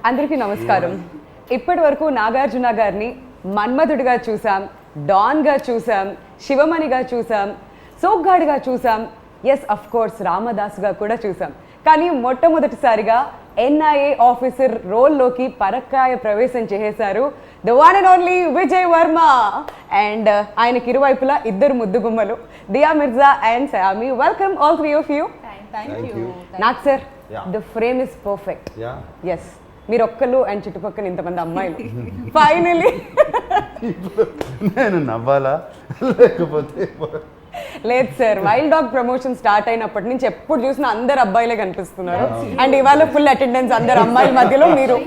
అందరికీ నమస్కారం. ఇప్పటి వరకు నాగార్జున గారిని మన్మధుడిగా చూసాం, డాన్గా చూసాం, శివమణిగా చూసాం, సోగ్గాడిగా చూసాం, ఎస్ అఫ్ కోర్స్ రామదాస్గా కూడా చూసాం. కానీ మొట్టమొదటిసారిగా ఎన్ఐఏ ఆఫీసర్ రోల్లోకి పరక్కాయ ప్రవేశం చేసేశారు the one and only Vijay Varma. And ఆయనకి ఇరువైపులా ఇద్దరు ముద్దుగుమ్మలు, Dia Mirza and Saiyami. Welcome all three of you. నాకు sir the frame is perfect. Yes, మీరు ఒక్కళ్ళు అండ్ చుట్టుపక్కల ఇంతమంది అమ్మాయిలు. ఫైనలీ నేను నవ్వాలా లేకపోతే లేదు sir, wild dog promotion start అయినప్పటి నుంచి ఎప్పుడు చూసినా అందరు అబ్బాయిలే కనిపిస్తున్నారు. అండ్ ఇవాళ ఫుల్ అటెండెన్స్ అందరు అమ్మాయిల మధ్యలో మీరు.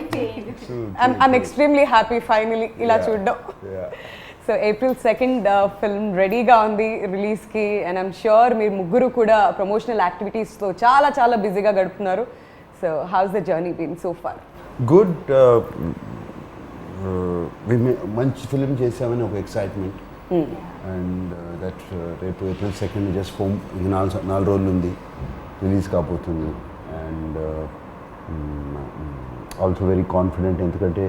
ఐఎమ్ ఎక్స్ట్రీమ్లీ హ్యాపీ ఫైనలీ ఇలా చూడడం. సో April 2nd ఫిల్మ్ రెడీగా ఉంది రిలీజ్కి. అండ్ ఐఎమ్ ష్యూర్ మీరు ముగ్గురు కూడా ప్రమోషనల్ యాక్టివిటీస్తో చాలా చాలా బిజీగా గడుపుతున్నారు. So how's the journey been so far? Good. మంచి ఫిలిం చేసామని ఒక ఎక్సైట్మెంట్. అండ్ దట్ రేపు April 2nd జస్ట్ హోమ్ 4 రోజులు ఉంది రిలీజ్ కాబోతుంది. అండ్ ఆల్సో వెరీ కాన్ఫిడెంట్, ఎందుకంటే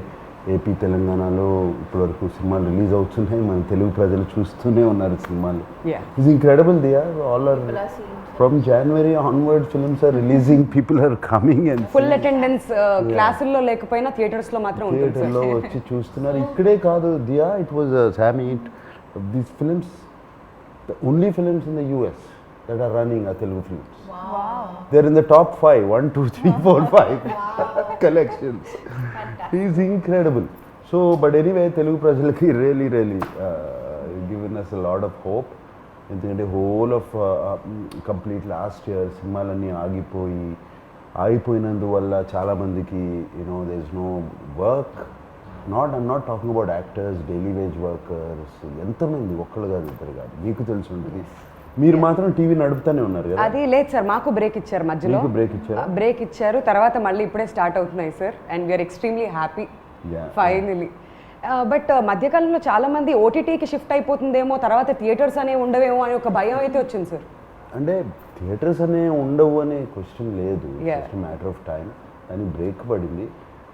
ఏపీ తెలంగాణలో ఇప్పటివరకు సినిమాలు రిలీజ్ అవుతున్నాయి, మన తెలుగు ప్రజలు చూస్తూనే ఉన్నారు సినిమాలు. It's incredible Dia. All are from January onward films are releasing, people are coming and full attendance. క్లాసుల్లో లేకపోయినా థియేటర్స్లో మాత్రం ఉంటుంది. థియేటర్లో వచ్చి చూస్తున్నారు. ఇక్కడే కాదు Dia, it was Sammy, these films, the only films in the US that are running are Telugu films. Wow. They're in the top 5, 1, 2, 3, 4, 5 collections. He's incredible. So, but anyway, Telugu prajalaki really given us a lot of hope. ఎందుకంటే whole of complete last year సినిమాలన్నీ ఆగిపోయినందువల్ల చాలామందికి there is no work. I'm not talking about actors, daily wage workers. ఎంతమంది, ఒక్కళ్ళు కాదు, ఇద్దరు కాదు, మీకు తెలిసి ఉంటుంది. మీరు మాత్రం టీవీ నడుపుతానే ఉన్నారు కదా? అది లేదు సార్, మాకు బ్రేక్ ఇచ్చారు మధ్యలో. బ్రేక్ ఇచ్చారు, తర్వాత మళ్ళీ ఇప్పుడే స్టార్ట్ అవుతున్నాయి sir. And we are extremely happy finally. But మధ్యకాలంలో చాలా మంది ఓటీటీకి షిఫ్ట్ అయిపోతుందేమో, తర్వాత థియేటర్స్ అనేవి ఉండవేమో అని ఒక భయం అయితే వచ్చింది సార్. అంటే థియేటర్స్ అనే ఉండవు అనే క్వశ్చన్ లేదు, జస్ట్ మ్యాటర్ ఆఫ్ టైం. అని బ్రేక్ పడింది.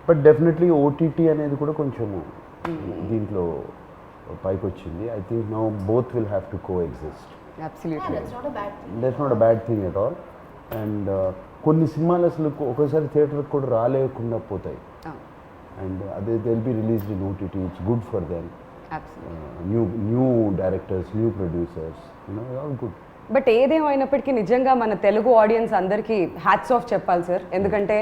బట్ డెఫినెట్లీ ఓటీటీ అనేది కూడా కొంచెము దీంట్లో పైకి వచ్చింది. I think now both will have to co exist. That's not a bad thing at all. And కొన్ని సినిమాలు అసలు ఒకసారి థియేటర్కి కూడా రాలేకుండా పోతాయి. And they'll be released in OTT. It's good for them. Absolutely. New directors, new producers, all good. But ఏదేమైనప్పటికీ నిజంగా మన తెలుగు ఆడియన్స్ అందరికీ హ్యాట్స్ ఆఫ్ చెప్పాలి సార్. ఎందుకంటే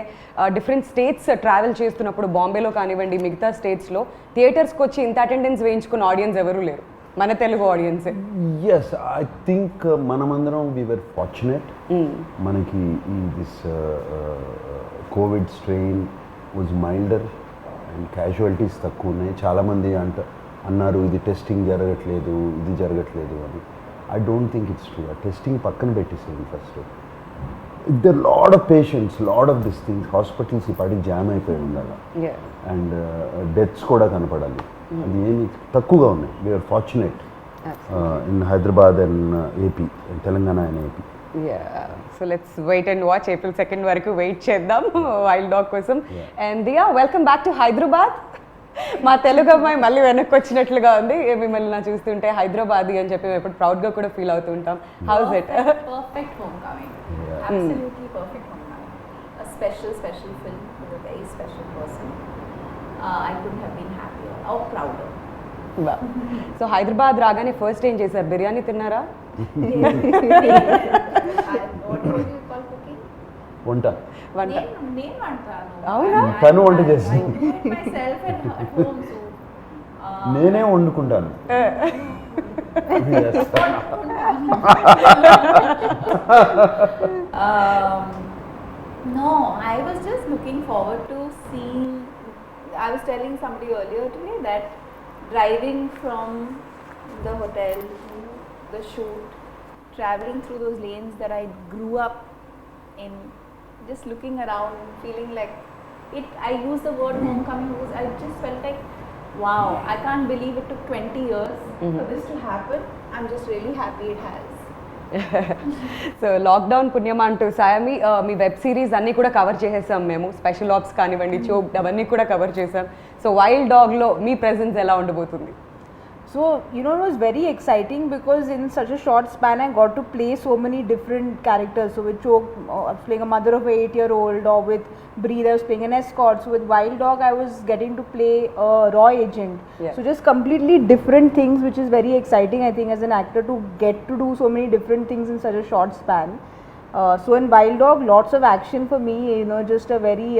డిఫరెంట్ స్టేట్స్ ట్రావెల్ చేస్తున్నప్పుడు, బాంబేలో కానివ్వండి, మిగతా స్టేట్స్లో థియేటర్స్కి వచ్చి ఇంత అటెండెన్స్ వేయించుకున్న ఆడియన్స్ ఎవరూ లేరు, మన తెలుగు ఆడియన్సే. ఎస్, ఐ థింక్ మనమందరం వీ వర్ ఫార్చునేట్. మనకి ఈ this Covid strain was milder and casualties తక్కువ ఉన్నాయి. చాలామంది అన్నారు ఇది టెస్టింగ్ జరగట్లేదు, ఇది జరగట్లేదు అని. I don't think it's true. ఆ టెస్టింగ్ పక్కన పెట్టేసేది first. There lot of patients, lot of this things. Hospitals ఈ పాటికి జామ్ అయిపోయి ఉండాలి. అండ్ డెత్స్ కూడా కనపడాలి. అది ఏమి తక్కువగా ఉన్నాయి. We are fortunate in Hyderabad and AP, Telangana and AP. So let's wait and watch. April 2nd వరకు వెయిట్ చేద్దాం వైల్డ్ డాగ్ కోసం. And Dia, welcome back to Hyderabad. మా తెలుగు అమ్మాయి మళ్ళీ వెనక్కి వచ్చినట్లుగా ఉంది. మిమ్మల్ని నా చూస్తుంటే హైదరాబాదీ అని చెప్పి ఎప్పుడు ప్రౌడ్గా కూడా ఫీల్ అవుతూ ఉంటాం. House it? Perfect homecoming. Absolutely perfect homecoming. A special film with a very special person. I couldn't have been happier or prouder. So Hyderabad రాగానే ఫస్ట్ ఏం చేశారు? బిర్యానీ తిన్నారా? వంట అవునా? తను వంట చేస్తాను, నేనే వండుకుంటాను. No, I was just looking forward to seeing. I was telling somebody earlier today that driving from the hotel to the shoot, traveling through those lanes that I grew up in, just looking around, feeling like it. I use the word homecoming because I just felt like, wow, I can't believe it took 20 years for this to happen. I'm just really happy it has. So lockdown పుణ్యమా అంటూ సాయమి మీ web series అన్నీ కూడా cover చేసేసాం మేము, special apps కానివ్వండి, chop అవన్నీ కూడా cover చేసాం. సో వైల్డ్ డాగ్లో మీ ప్రెజెన్స్ ఎలా ఉండబోతుంది? So, you know, it was very exciting because in such a short span I got to play so many different characters. So with Choke, I was playing a mother of an 8-year-old, or with Breathe I was playing an escort. So with Wild Dog I was getting to play a raw agent. Yeah. So just completely different things, which is very exciting, I think, as an actor, to get to do so many different things in such a short span. So in Wild Dog, lots of action for me, you know, just a very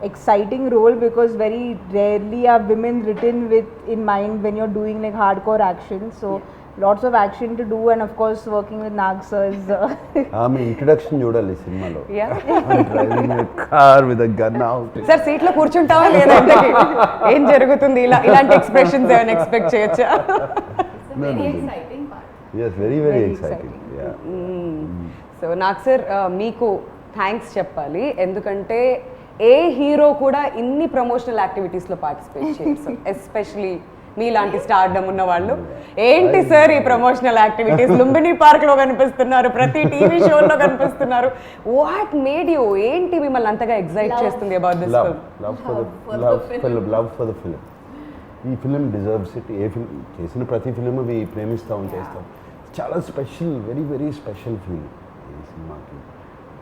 exciting role, because very rarely are women written with in mind when you're doing like hardcore action. So lots of action to do, and of course working with Nag sir is ఆమె introduction చూడాలి సినిమాలో. Yeah. Driving car with a gun out. Sir సీట్లో కూర్చుంటావా లేదా? ఇంతకీ ఏం జరుగుతుంది? ఇలాంటి expressions ఏమైనా ఎక్స్పెక్ట్ చేయొచ్చా? It's a No, very no, no. exciting part. Yes, very Very exciting. exciting. Yeah. So Nag sir మీకు థ్యాంక్స్ చెప్పాలి, ఎందుకంటే ఏ హీరో కూడా ఇన్ని ప్రమోషనల్ యాక్టివిటీస్లో పార్టిసిపేట్ చేయరు, ఎస్పెషలీ మీలాంటి స్టార్డమ్ ఉన్న వాళ్ళు. ఏంటి సార్ ఈ ప్రమోషనల్ యాక్టివిటీస్? లుంబిని పార్క్లో కనిపిస్తున్నారు, ప్రతి టీవీ షోలో కనిపిస్తున్నారు. వాట్ మేడ్ యూ, ఏంటి మిమ్మల్ని అంతగా ఎగ్జైట్ చేస్తుంది about this film? Love for the film. ఈ ఫిలిం డిజర్వ్స్ ఇట్. ఏ ఫిలిం చేసిన ప్రతి ఫిలిం అవి ప్రేమిస్తాం, చేస్తాం. చాలా స్పెషల్, వెరీ స్పెషల్ ఫిలిం ఈ సినిమాకి.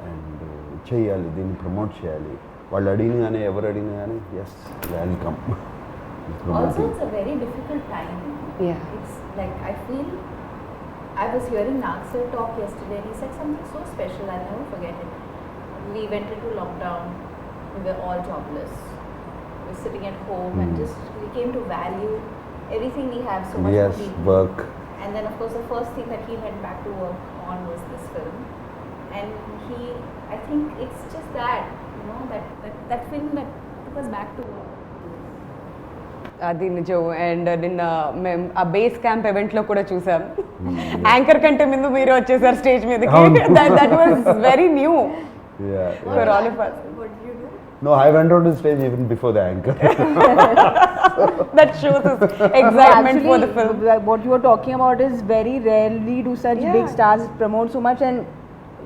అండ్ చేయాలి, దీన్ని ప్రమోట్ చేయాలి. వాళ్ళు అడిగిన కానీ ఎవరు అడిగినా కానీ yes welcome. Also, it's a very difficult time. Yeah. It's like, I feel, I was hearing Nag sir talk yesterday and he said something so special, I'll never forget it. We went into lockdown, we were all jobless. We were sitting at home and just, we came to value everything we have so much Yes, more deeply. work. And then of course the first thing that he went back to work on was this film. And I think it's just that, you know, that film that took us back to work. అది నిజం. And నిన్న మేము ఆ base camp ఈవెంట్లో కూడా చూసాం, anchor కంటే ముందు మీరు వచ్చేసారు స్టేజ్ మీదకి. That was very new for all of us. What did you do? No, I went on the stage even before the anchor. That shows us excitement for the film. What you are talking about is very rarely do such Yeah. big stars promote so much. And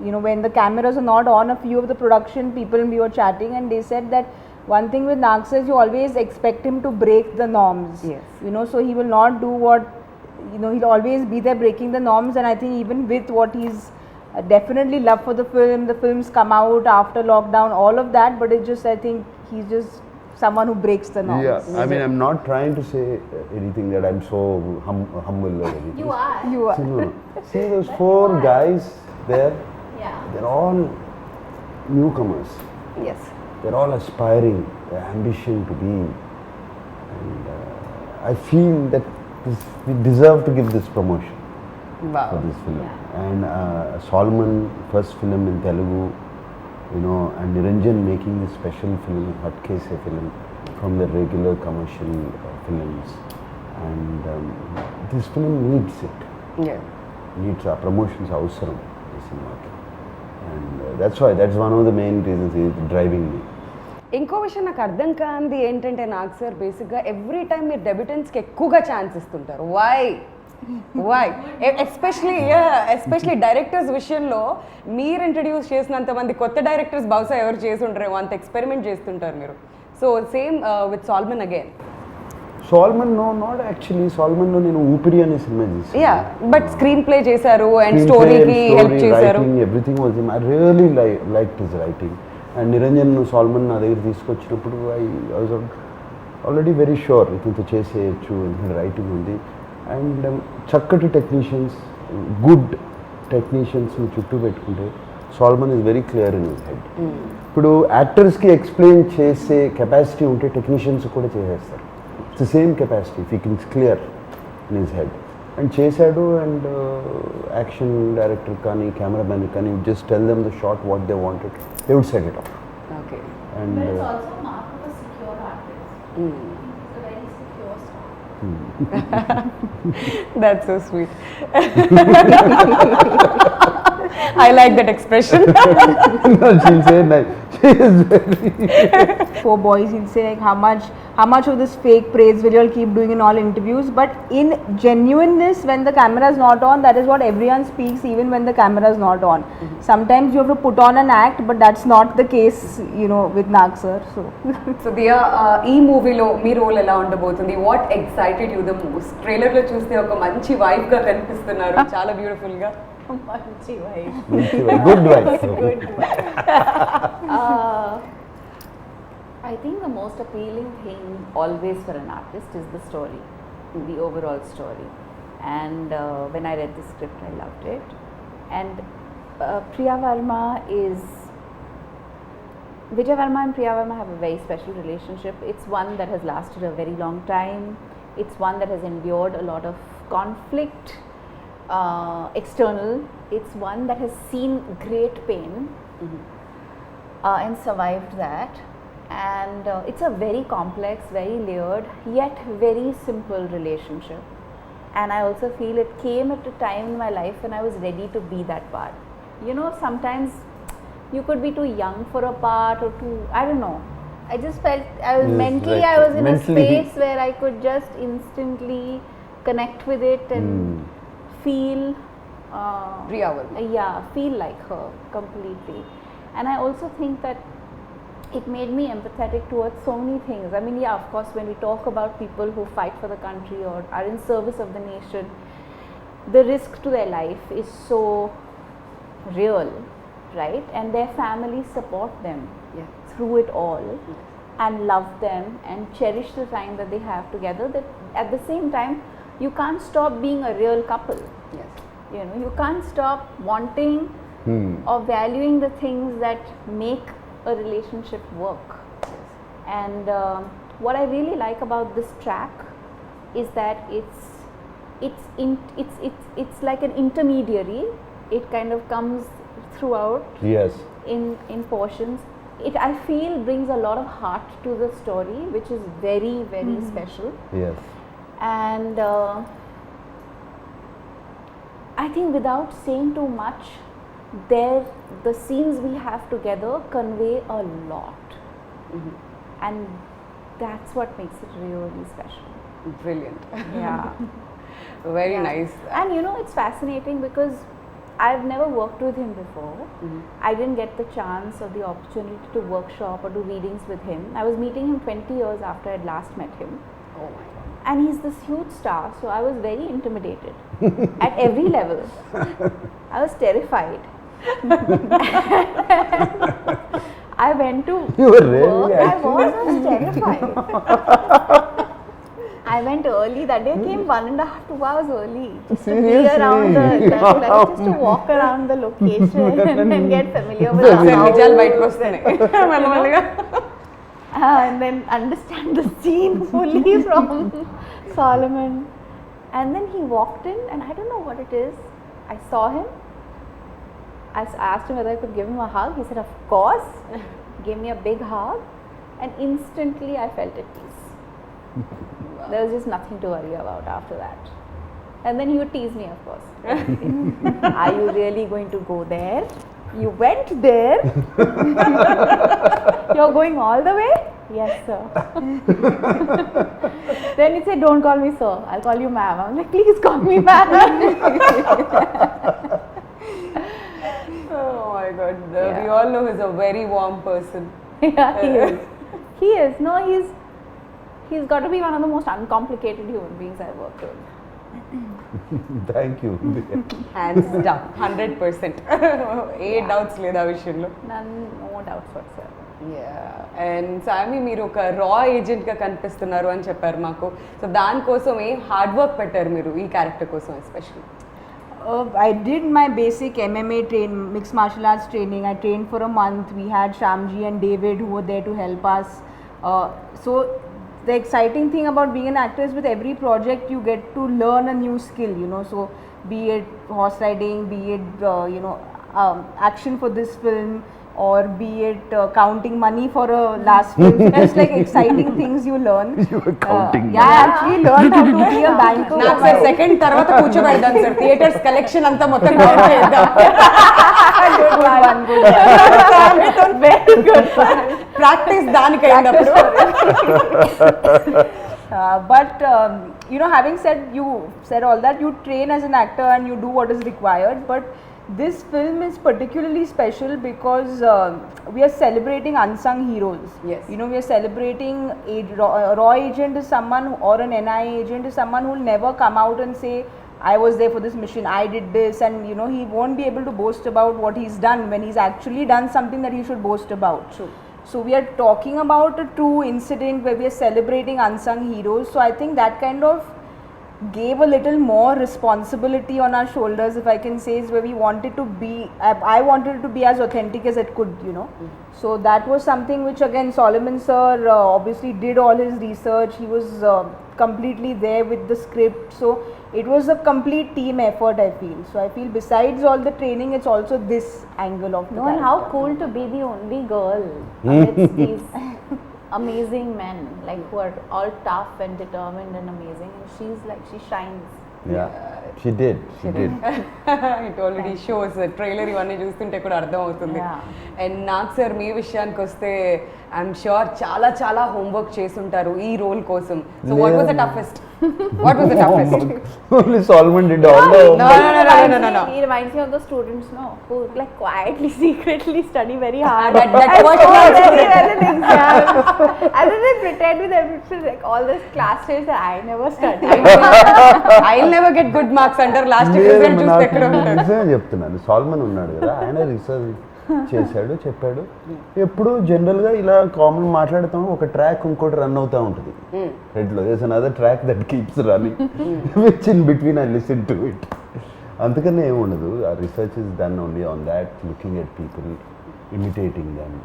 you know, when the cameras are not on, a few of the production people we were chatting, and they said that one thing with Nag sir is you always expect him to break the norms. Yes. You know, so he will not do what, you know, he'll always be there breaking the norms. And I think even with what he's definitely love for the film, the films come out after lockdown, all of that, but it's just, I think he's just someone who breaks the norms. Yeah, I mean, I'm not trying to say anything that I'm so humble or anything. You are. You are. See, no. See those four guys there? Yeah. They're all newcomers. Yes. They're all aspiring, their ambition to be. And I feel that we deserve to give this promotion Wow. for this film. Yeah. And Solomon, first film in Telugu, you know, and Niranjan making this special film, Hatkese film, from the regular commercial films. And this film needs it. Yeah. Needs our promotions అవసరం ఈ సినిమాకి. And that's one of the main reasons is driving me. ఇంకో విషయం నాకు అర్థం కాంది ఏంటంటే Nag sir బేసిక్గా every time మీరు డెబ్యూటెంట్స్కి ఎక్కువగా ఛాన్స్ ఇస్తుంటారు. వై ఎస్పెషలీ డైరెక్టర్స్ విషయంలో మీరు ఇంట్రడ్యూస్ చేసినంత మంది కొత్త డైరెక్టర్స్ బహుశా ఎవరు చేసి ఉంటారేమో, అంత ఎక్స్పెరిమెంట్ చేస్తుంటారు మీరు. So same with Solomon again. Solomon not actually. సాల్మన్లో నేను ఊపిరి అనే సినిమా చేశాను. యా, బట్ స్క్రీన్ ప్లే చేశారు అండ్ స్టోరీకి హెల్ప్ చేశారు. Everything was him. I really like his writing. And Niranjan Solomon నా దగ్గర తీసుకొచ్చినప్పుడు I was already very sure ఇతనితో చేసేయచ్చు, ఎందుకంటే రైటింగ్ ఉంది. అండ్ చక్కటి టెక్నీషియన్స్, గుడ్ టెక్నీషియన్స్ని చుట్టూ పెట్టుకుంటే Solomon is very clear in his head. ఇప్పుడు యాక్టర్స్కి ఎక్స్ప్లెయిన్ చేసే కెపాసిటీ ఉంటే టెక్నీషియన్స్ కూడా చేసేస్తారు. It's the same capacity if he can clear in his head. And చేశాడు. అండ్ యాక్షన్ డైరెక్టర్ కానీ కెమెరామెన్ కానీ just tell them the shot what they wanted, they would set it off. Okay. And But it's also a mark of a secure artist. He's a very secure star. That's so sweet. I like that expression. No, she'll say that. She is very. For boys, he'll say like how much of this fake praise will you all keep doing in all interviews? But in genuineness, when the camera is not on, that is what everyone speaks, even when the camera is not on. Sometimes you have to put on an act, but that's not the case, with Nag sir. So. So Dia ఈ మూవీలో మీ role ఎలా ఉండబోతుంది? What excited you the most? Trailer లో చూస్తే ఒక మంచి wife గా కనిపిస్తున్నారు, చాలా బ్యూటిఫుల్ గా. Manchi wife. Good wife. Good wife. I think the most appealing thing always for an artist is the story, the overall story. And when I read the script, I loved it. And Priya Verma is Vijay Verma and Priya Verma have a very special relationship. It's one that has lasted a very long time. It's one that has endured a lot of conflict, external. It's one that has seen great pain and survived that. And it's a very complex, very layered, yet very simple relationship. And I also feel it came at a time in my life when I was ready to be that part. Sometimes you could be too young for a part or too, I don't know. I just felt I was Yes, mentally, right. I was in Mentally. a space where I could just instantly connect with it and feel, Priya Varma. yeah, feel like her completely. And I also think that it made me empathetic towards so many things. I mean, yeah, of course, when we talk about people who fight for the country or are in service of the nation, the risk to their life is so real, right? And their families support them Yeah. through it all and love them and cherish the time that they have together. That at the same time, you can't stop being a real couple. Yes. You can't stop wanting or valuing the things that make a relationship work. And what I really like about this track is that it's like an intermediary. It kind of comes throughout Yes. in portions. It, I feel, brings a lot of heart to the story, which is very, very special. Yes. And I think without saying too much, the scenes we have together convey a lot. And that's what makes it really special. Brilliant. Yeah. Very Yeah. nice. And it's fascinating because I've never worked with him before. I didn't get the chance or the opportunity to workshop or do readings with him. I was meeting him 20 years after I'd last met him. Oh my god. And he's this huge star, so I was very intimidated at every level. I was terrified. I went to You were really work. I actually? was terrified. I went early that day. I came 1.5 to 2 hours early just to be Seriously? around just to walk around the location and get familiar with the అసలు నిజాలు house. బయటకు వస్తున్నాయి మెల్లమెల్లగా. And then understand the scene fully from Solomon. And then he walked in, and I don't know what it is. I saw him. I asked him whether I could give him a hug. He said, "Of course." Gave me a big hug, and instantly I felt at peace. There was just nothing to worry about after that. And then he would tease me, of course. Are you really going to go there? You went there? You're going all the way? Yes, sir. Then he said, don't call me sir, I'll call you ma'am. I'm like, please call me ma'am. Oh my god. Yeah. We all know he's a very warm person. Yeah, he is. He is. No, he's got to be one of the most uncomplicated human beings I've worked with. Thank you. Hands down 100%. A doubts లేదు ఆ విషయంలో. No doubts whatsoever. And సామి మీరు ఒక రా ఏజెంట్గా కనిపిస్తున్నారు అని చెప్పారు మాకు. సో దానికోసం హార్డ్ వర్క్ పెట్టారు మీరు ఈ క్యారెక్టర్ కోసం especially? I did my basic MMA mixed martial arts training. I trained for a month. We had Shamji and David who were there to help us. So the exciting thing about being an actor is with every project you get to learn a new skill, so be it horse riding, be it action for this film, or be it counting money for a last film. So just like exciting things you learn. You were counting Yeah, I money. actually learned how to be a banker. నాకు sir second తర్వాత కూర్చోబెడదాం sir theatres collection అంతా మొత్తం count చేద్దాం Good one, good one. Very good one. Practice దానికైనప్పుడు But you know, having said all that, you train as an actor and you do what is required. But this film is particularly special because we are celebrating unsung heroes. Yes. You know, we are celebrating raw agent is someone or an NIA agent is someone who will never come out and say, I was there for this mission, I did this, and you know, he won't be able to boast about what he's done when he's actually done something that he should boast about. True. So we are talking about a true incident where we are celebrating unsung heroes. So I think that kind of gave a little more responsibility on our shoulders, if I can say, is where we wanted to be. I wanted it to be as authentic as it could, you know. So that was something which again Solomon sir obviously did all his research. He was completely there with the script. So it was a complete team effort, I feel. So I feel besides all the training, it's also this angle of the No, and how character. cool to be the only girl amidst these amazing men, like who are all tough and determined and amazing, and she's like, she shines. Yeah, she did. It already shows trailer ఇవన్నీ చూస్తుంటే కూడా అర్థం అవుతుంది Yeah. And నాకు sir మీ విషయానికి వస్తే I'm sure చాలా చాలా హోంవర్క్ చేసుంటారు ఈ రోల్ కోసం so what was the toughest what was the toughest Only Solomon did all the No, no. He reminds me of the students, no, who like quietly, secretly study very hard. That and first score class very student. well in exams. And then they pretend with everything, like all this class tests that I never studied. I will never get good marks అంటారు last లేదు, result చూస్తే నాకు ఎక్కడ ఉంటారు నిజమే చెప్తున్నాను. Salmon ఉన్నాడు కదా, ఆయన రీసెర్చ్ చేశాడు, చెప్పాడు. ఎప్పుడు జనరల్గా ఇలా కామన్ మాట్లాడుతాం, ఒక ట్రాక్ ఇంకోటి రన్ అవుతూ ఉంటుంది హెడ్లో. There's another track that keeps running which in between I listen to it. అందుకనే ఏముండదు. ఆ research is done only on that, looking at people, imitating them.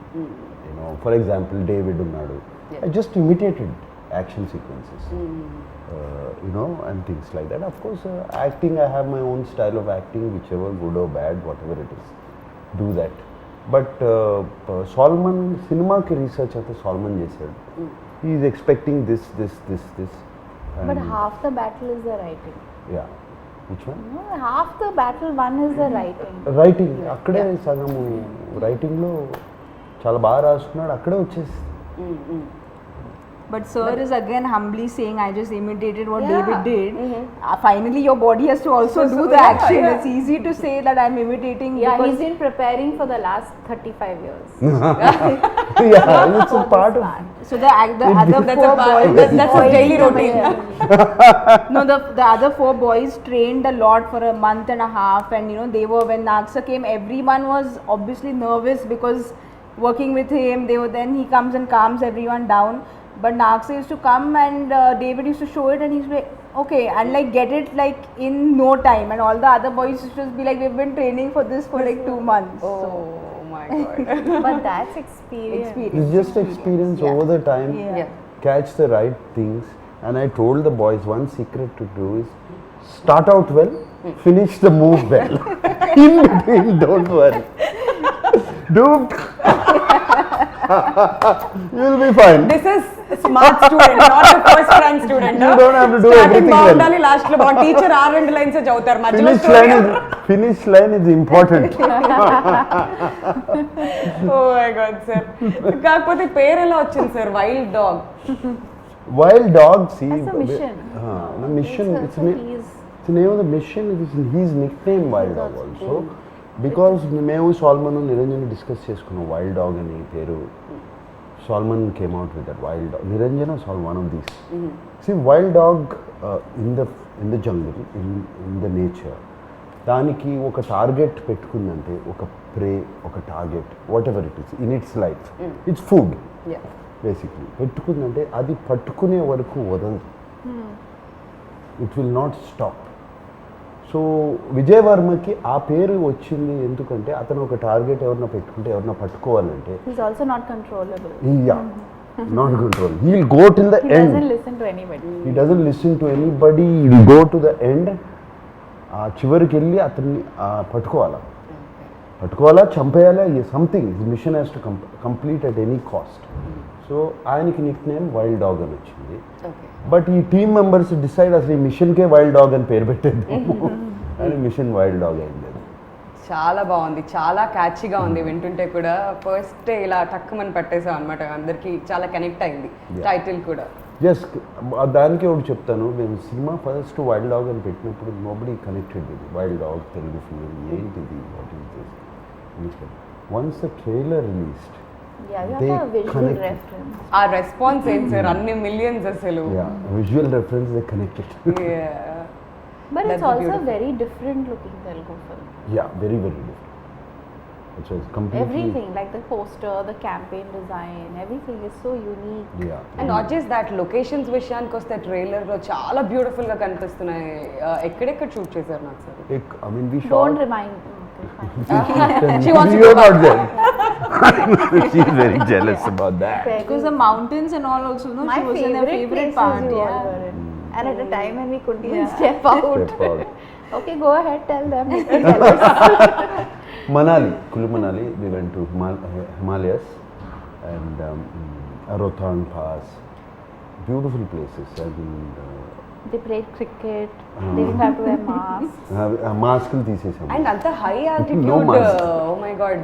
You know, for example David ఉన్నాడు, I just imitated action sequences. You know, and things like that. Of course, acting, I have my own style of acting, whichever good or bad, whatever it is, do that. But Solomon, cinema ki research ante Solomon chesaadu. He is expecting this. But and half the battle is the writing. yeah, which one? No, half the battle one is the writing. Writing. అక్కడే సగము writing లో చాలా బాగా రాస్తున్నాడు, అక్కడే వచ్చేసి. But sir is again humbly saying, I just imitated what Yeah. David did. Finally, your body has to also do the action. It's easy to say that I'm imitating. Yeah, because he's been preparing for the last 35 years. Yeah, it's a part of. so the other That's four a part, boys. that's a daily routine. No, the other four boys trained a lot for a month and a half, and you know, they were, when Naksa came, everyone was obviously nervous because working with him, then he comes and calms everyone down. But Naksa used to come and David used to show it, and he's like, okay, and like get it like in no time, and all the other boys used to just be like, we've been training for this for like 2 months. So Oh my god. But that's experience. It's just experience over the time. Yeah. Catch the right things. And I told the boys, one secret to do is start out well, finish the move well. In between, don't worry. Do. You'll be fine. This is smart student, not the first rank student. You don't have to do Starting everything well. బాగుండాలి, last లో బాగుంది. Teacher 6 lines చదువుతారు, మధ్యలో Finish line is important. Oh my god sir. కాకపోతే పేరు ఎలా వచ్చింది sir, wild dog? Wild dog, see. That's a mission. The mission. It's the name of the mission. It is his nickname, Wild Dog also. Because మేము salmon Niranjan discuss చేసుకున్నాం wild dog అని పేరు. Solomon came out with that wild dog. Niranjana saw one of these. See, wild dog in the jungle, in the nature, దానికి ఒక target పెట్టుకుందంటే, ఒక prey, ఒక target, whatever it is in its life, it's food basically పెట్టుకుందంటే అది పట్టుకునే వరకు వదలదు. It will not stop. So Vijay వర్మకి ఆ పేరు వచ్చింది ఎందుకంటే అతను ఒక టార్గెట్ ఎవరన్నా పెట్టుకుంటే, ఎవరన్నా పట్టుకోవాలంటే, He's also not controllable. Not control, he will go till the He end. doesn't listen to anybody. He doesn't listen to anybody. He will go to the end. ఆ చివరికి వెళ్ళి అతన్ని పట్టుకోవాలి. పట్టుకోవాలా చంపేయాలా something mission has to complete at any cost. So ఆయనకి nick name wild dog అని వచ్చింది. బట్ ఈ టీమ్ మెంబర్స్ డిసైడ్ అసలు ఈ మిషన్కే వైల్డ్ డాగ్ అని పేరు పెట్టేద్దాము అని మిషన్ వైల్డ్ డాగ్ అయింది. చాలా బాగుంది, చాలా క్యాచీగా ఉంది, వింటుంటే కూడా ఫస్ట్ ఇలా టక్కుమని పట్టేసాం అనమాట, అందరికి చాలా కనెక్ట్ అయింది టైటిల్ కూడా. జస్ట్ దానికి ఒకటి చెప్తాను, మేము సినిమా ఫస్ట్ వైల్డ్ డాగ్ అని పెట్టినప్పుడు నోబడీ కనెక్టెడ్ ఇది వైల్డ్ డాగ్ తెలుగు ఫిల్మ్ ఏంటిది what is this. Once the trailer released ఆ రెస్పాన్స్ ఏంటి సార్, అన్ని మిలియన్స్ అసలు. Visual reference they connected. But it's also a very different looking Telugu film. Yeah, very different. It was completely Everything, like the poster, the campaign design, everything is so unique. Yeah. And not just that, locations విషయానికి వస్తే ట్రైలర్లో చాలా బ్యూటిఫుల్గా కనిపిస్తున్నాయి. ఎక్కడెక్కడ shoot చేశారు నాకు sir? I mean, we Don't shot. remind me. She wants to You go are not back. there. She's very jealous about that. Because the mountains and all also, no, My she was in her favorite places part. you all Yeah. were in. And at a time when we couldn't even step out. Step out. Okay, go ahead, tell them. Make me jealous. Manali, Kulu Manali, we went to Himalayas and Rohtang Pass, beautiful places. And They played cricket. They didn't have to wear masks. mask తీసేసాము. And అంత high altitude, No mask. Oh my God,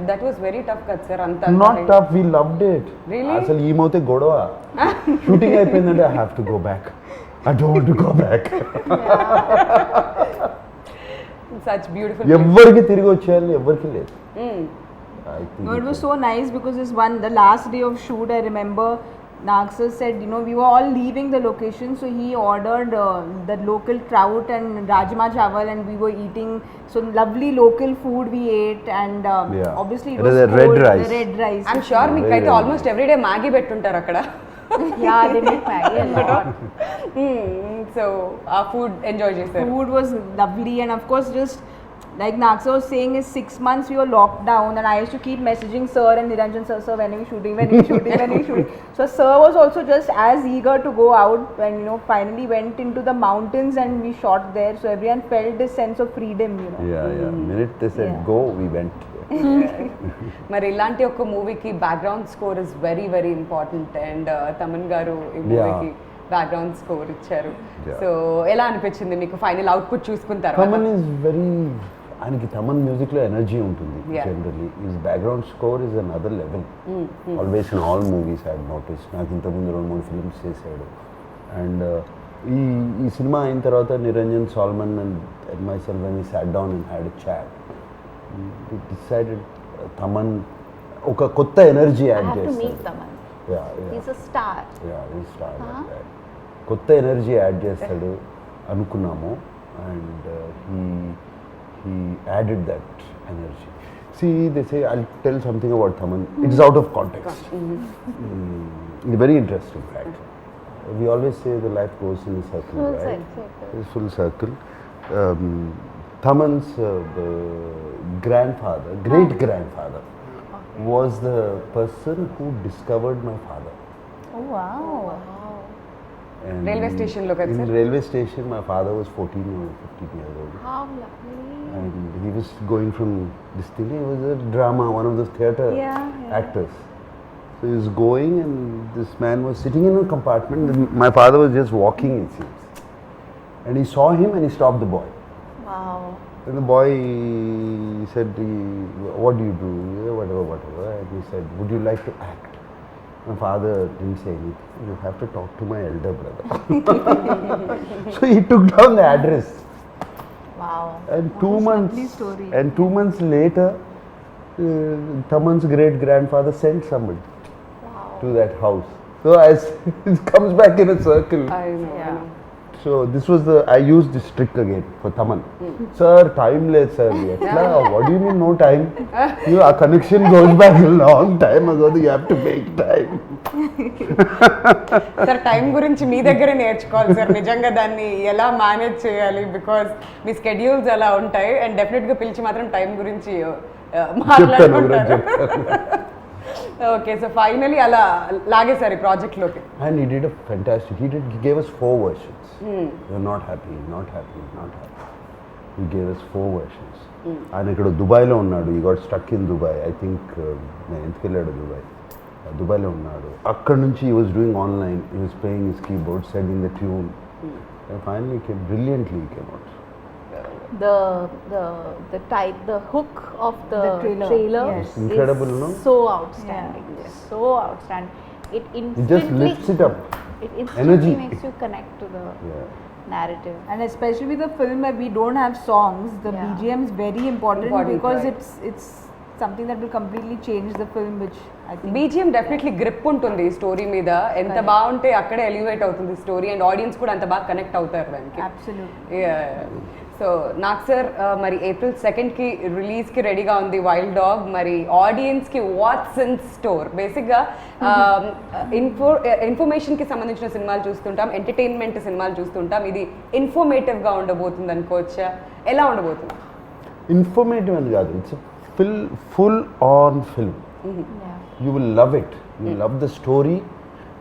that was very tough కదా sir. అంత Not tough, we loved it. Really? అసలు ఏమవుతే గొడవ, shooting అయిపోయిందంటే I have to go back. I don't want to go back. Such beautiful. ఎవ్వరికి తిరిగి వచ్చేయాలి, ఎవ్వరికి లేదు. I think No, it was so nice because the last day of shoot, I remember Nagsar said, we were all leaving the location, so he ordered the local trout and rajma chawal, and we were eating so lovely local food we ate, and obviously it was The red cold, rice. the red rice. I'm sure మీకు అయితే almost every day Maggi పెట్టుంటారు అక్కడ. Yeah, they make Maggie a lot. So ఆ food enjoy చేశారు. Food was lovely, and of course just like Nagsar was saying, is 6 months we were locked down, and I used to keep messaging sir and Niranjan sir, when are we shooting, when are we shooting, when are we shooting. So sir was also just as eager to go out when finally went into the mountains and we shot there, so everyone felt this sense of freedom. Yeah. Minute they said go, we went. మరి ఇలాంటి ఒక మూవీకి background score is very very important, and Thaman గారు ఈ మూవీకి background score ఇచ్చారు. So ఎలా అనిపించింది మీకు ఫైనల్ అవుట్పుట్ చూసుకున్న తర్వాత? తమన్ ఈజ్ వెరీ, ఆయనకి తమన్ మ్యూజిక్లో ఎనర్జీ ఉంటుంది generally. Is background score is another level always in all movies I notice. నాకు ఇంతకుముందు 2-3 ఫిల్మ్స్ చేశాడు. అండ్ ఈ సినిమా అయిన తర్వాత Niranjan Solomon and myself when we sat down and had a chat, we decided Thaman ఒక కొత్త energy I had have to meet చేస్తాడు. Taman. Yeah. He's a star. కొత్త ఎనర్జీ యాడ్ చేస్తాడు అనుకున్నాము, and he added that energy. See, they say, I'll tell something about Thaman. It's out of context. It's a very interesting fact. We always say the life goes in a circle, Full right? circle. It's full circle. Thaman's grandfather, great-grandfather, was the person who discovered my father. Oh, wow. And Railway station lo kada in sir? railway station, my father was 14 or 15 years old. How lovely. And he was going from this thing, he was a drama, one of those theatre actors. So he was going, and this man was sitting in a compartment, and my father was just walking, it seems. And he saw him and he stopped the boy. Wow. And the boy said, what do you do? Yeah, whatever. And he said, would you like to act? My father didn't say anything. You have to talk to my elder brother. So he took down the address. Wow. And 2 months. lovely story. And 2 months later, Thaman's great-grandfather sent somebody to that house. So as it comes back in a circle. I know. Yeah. So this was I used this trick again for Thaman. Sir, time late, sir. What do you mean no time? Our connection goes back a long time ago. You have to make time. Sir time గురించి మీ దగ్గరే నేర్చుకోవాలి sir, నిజంగా దాన్ని ఎలా manage చేయాలి, because me schedules అలా ఉంటాయి, and డెఫినెట్గా పిలిచి మాత్రం టైం గురించి మాట్లాడుకుంటారు. ఓకే, సో ఫైనలీ అలా లాగేసారు ఈ ప్రాజెక్ట్లోకి. And he did a fantastic. He gave us 4 versions. We were not happy. He gave us 4 versions. ఆయన ఇక్కడ దుబాయ్లో ఉన్నాడు, ఈ got stuck in Dubai. I think నేను ఎందుకు వెళ్ళాడు దుబాయ్లో ఉన్నాడు. అక్కడ నుంచి ఈ వాజ్ డూయింగ్ ఆన్లైన్, ఈ was playing his keyboard, setting the tune, and finally came brilliantly came out. The hook of the trailer Yes. is Incredible, no? so outstanding. Yes. So outstanding. It It just instantly lifts it up. instantly Energy. makes you connect to the Yeah. narrative. And especially with the film where we don't have songs, the Yeah. BGM is very important, Important, because right. it's something that will completely change the film, which I think BGM definitely grip ఉంటుంది ఈ story మీద. ఎంత Correct. బాగుంటే అక్కడే elevate అవుతుంది story, and audience కూడా అంత బాగా కనెక్ట్ అవుతారు దానికి. absolutely. సో నాకు సార్ మరి April 2కి రిలీజ్కి రెడీగా ఉంది వైల్డ్ డాగ్. మరి ఆడియన్స్కి వాట్స్ ఇన్ స్టోర్? బేసిక్గా ఇన్ఫర్మేషన్కి సంబంధించిన సినిమాలు చూస్తుంటాం, ఎంటర్టైన్మెంట్ సినిమాలు చూస్తుంటాం. ఇది ఇన్ఫర్మేటివ్గా ఉండబోతుంది అనుకోవచ్చా? ఎలా ఉండబోతుంది? ఇన్ఫర్మేటివ్ అని కాదు, it's full on film. Yeah. You will love it, you love the story.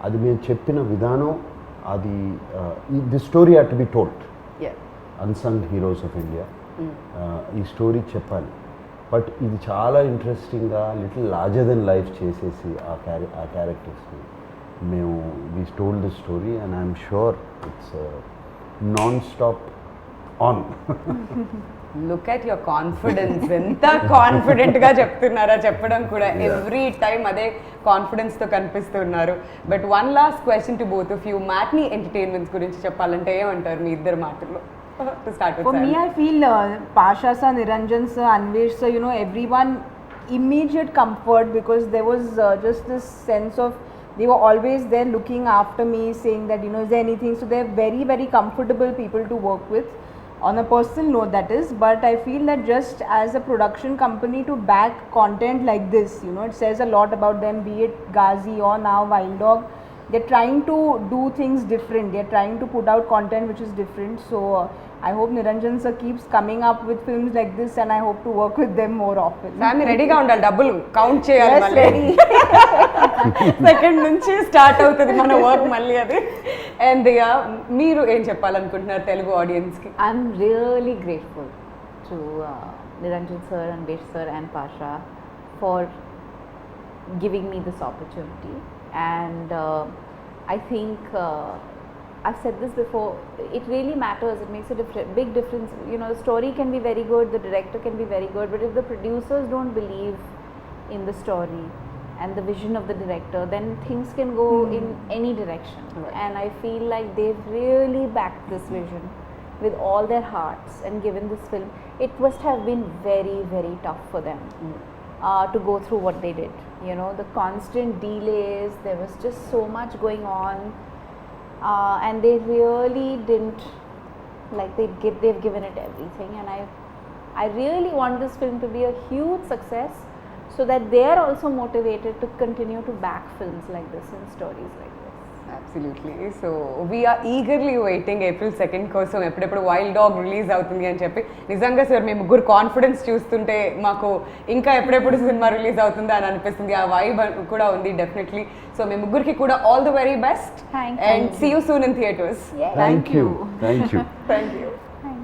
అది మేము చెప్పిన విధానం, అది the story had to be told. Unsung heroes of India, ఈ స్టోరీ చెప్పాలి. బట్ ఇది చాలా ఇంట్రెస్టింగ్గా లిటిల్ లార్జర్ దెన్ లైఫ్ చేసేసి ఆ క్యారెక్టర్స్ని మేము we told the story, and I'm sure it's non stop on. Look at your confidence, ఎంత కాన్ఫిడెంట్గా చెప్తున్నారా చెప్పడం కూడా. ఎవ్రీ టైమ్ అదే కాన్ఫిడెన్స్తో కనిపిస్తున్నారు. But one last question to both of you, matinee entertainments గురించి చెప్పాలంటే ఏమంటారు మీ ఇద్దరు మాటల్లో? To start with For me, Sam. I feel Pasha sir, Niranjan sir, Anvesh sir, everyone immediate comfort, because there was just this sense of they were always there looking after me, saying that is there anything. So they're very, very comfortable people to work with on a personal note, that is. But I feel that just as a production company to back content like this, it says a lot about them, be it Ghazi or now Wild Dog. They're trying to do things different, they're trying to put out content which is different. So I hope Niranjan sir keeps coming up with films like this, and I hope to work with them more often. Family రెడీగా ఉండాలి, డబ్బులు count చేయాలి. Yes, మళ్ళీ ready. Second నుంచి start అవుతుంది మన work మళ్ళీ అది. అండ్ మీరు ఏం చెప్పాలనుకుంటున్నారు తెలుగు ఆడియన్స్కి? I'm really grateful to Niranjan sir, Anvesh sir and Pasha for giving me this opportunity. And I think I've said this before, it really matters, it makes a big difference. The story can be very good, the director can be very good, but if the producers don't believe in the story and the vision of the director, then things can go in any direction. Right. And I feel like they've really backed this vision with all their hearts and given this film. It must have been very, very tough for them to go through what they did. The constant delays, there was just so much going on, and they really didn't, they've given it everything. And I really want this film to be a huge success, so that they are also motivated to continue to back films like this and stories like this. Absolutely. So we are eagerly waiting April 2 కోసం, ఎప్పుడెప్పుడు wild dog release అవుతుంది అని చెప్పి. నిజంగా sir మీ ముగ్గురు confidence చూస్తుంటే మాకు ఇంకా ఎప్పుడెప్పుడు సినిమా రిలీజ్ అవుతుందా అని అనిపిస్తుంది. ఆ వైబ్ కూడా ఉంది డెఫినెట్లీ. సో మీ ముగ్గురికి కూడా all the very best, Thank and you. See you soon in theatres. Yeah. Thank you. Thank you.